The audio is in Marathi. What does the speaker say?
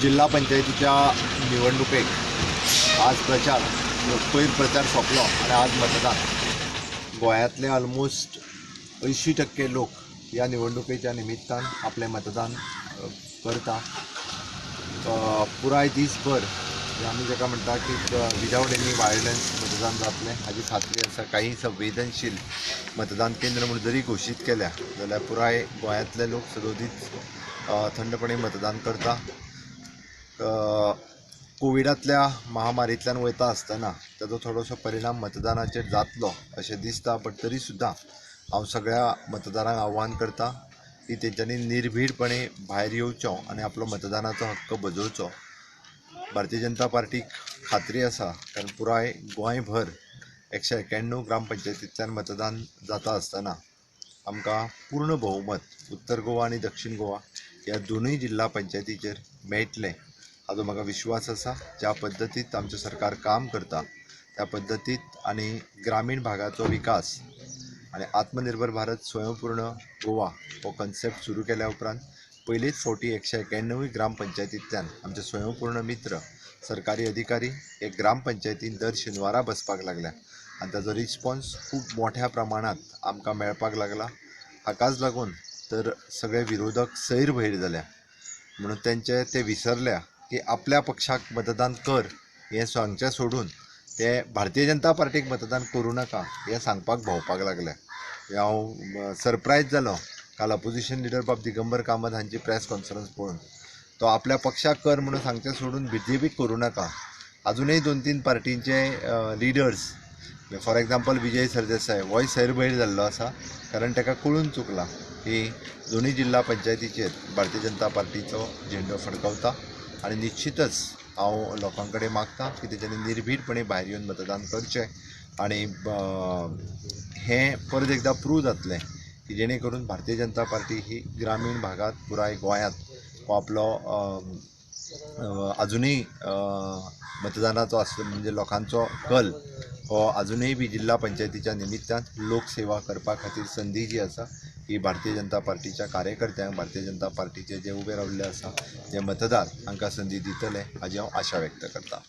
जिल्हा पंचायतीच्या निवडणुकेक आज पयर प्रचार सोंपलो आणि आज मतदान. गोंयांतले ऑलमोस्ट 80% लोक या निवडणुकेच्या निमित्तान आपले मतदान करता. पुराय दिसभर आमी जाका म्हणटा की विदाउट एनी वायलन्स मतदान जातलें हाची खात्री आसा. काही संवेदनशील मतदान केंद्र म्हणून जरी घोशीत केल्या जाल्यार पुराय गोंयांतले लोक सदोदीत थंडपणे मतदान करता. कोविडांतल्या महामारींतल्यान वयता आसतना ताजो थोडोसो परिणाम मतदानाचेर जातलो अशें दिसता. बट तरी सुद्दां हांव सगळ्या मतदारांक आव्हान करता की तेंच्यांनी निर्भीडपणे भायर येवचो आनी आपलो मतदानाचो हक्क बजोवचो. भारतीय जनता पार्टीक खात्री आसा कारण पुराय गोंयभर 191 ग्रामपंचायतींतल्यान मतदान जाता आसतना आमकां पूर्ण बहुमत उत्तर गोवा आनी दक्षिण गोवा ह्या दोनूय जिल्हा पंचायतीचेर मेळटलें हाचो म्हाका विश्वास आसा. ज्या पद्दतीत आमचें सरकार काम करता त्या पद्दतीत आनी ग्रामीण भागाचो विकास आनी आत्मनिर्भर भारत स्वयंपूर्ण गोवा हो कन्सेप्ट सुरू केल्या उपरांत पयलीच फावटी 191 ग्रामपंचायतींतल्यान आमचे स्वयंपूर्ण मित्र सरकारी अधिकारी हे ग्रामपंचायतीन दर शेनवारा बसपाक लागल्या आनी ताजो रिस्पॉन्स खूब मोठ्या प्रमाणांत आमकां मेळपाक लागला. हाकाच लागून तर सगळे विरोधक सैर भैर जाल्या म्हणून ते विसरल्या की आपल्या पक्षाक मतदान कर हें सांगचें सोडून ते भारतीय जनता पार्टीक मतदान करूं नाका हें सांगपाक भोंवपाक लागल्या. हांव सरप्रायज जालो काल अपोजिशन लिडर बाब दिगंबर कामत हांची प्रेस कॉन्फरन्स पळोवन. तो आपल्या पक्षाक कर म्हणून सांगचें सोडून बीजेपीक करूं नाका. अजूनय 2-3 पार्टींचे leaders for example Vijay Sardesai होय सैरभैर जाल्लो आसा कारण ताका कळून चुकला की दोनूय जिल्हा पंचायतीचेर भारतीय जनता पार्टीचो झेंडो फडकवता. आनी निश्चितच हांव लोकां कडेन मागतां की तेच्यांनी निर्भीडपणे भायर येवन मतदान करचें आनी हें परत एकदां प्रूव जातलें की जेणे करून भारतीय जनता पार्टी ही ग्रामीण भागात पुराय गोंयांत हो आपलो अजुनूय मतदानाचो म्हणजे लोकांचो कल हो अजुनूय बी जिल्हा पंचायतीच्या निमित्तान लोकसेवा करपा खातीर संदी जी आसा ही भारतीय जनता पार्टीच्या कार्यकर्त्यांक भारतीय जनता पार्टीचे जे उबे राविल्ले आसा जे मतदार हांकां संदी दितले हाची हांव आशा व्यक्त करता.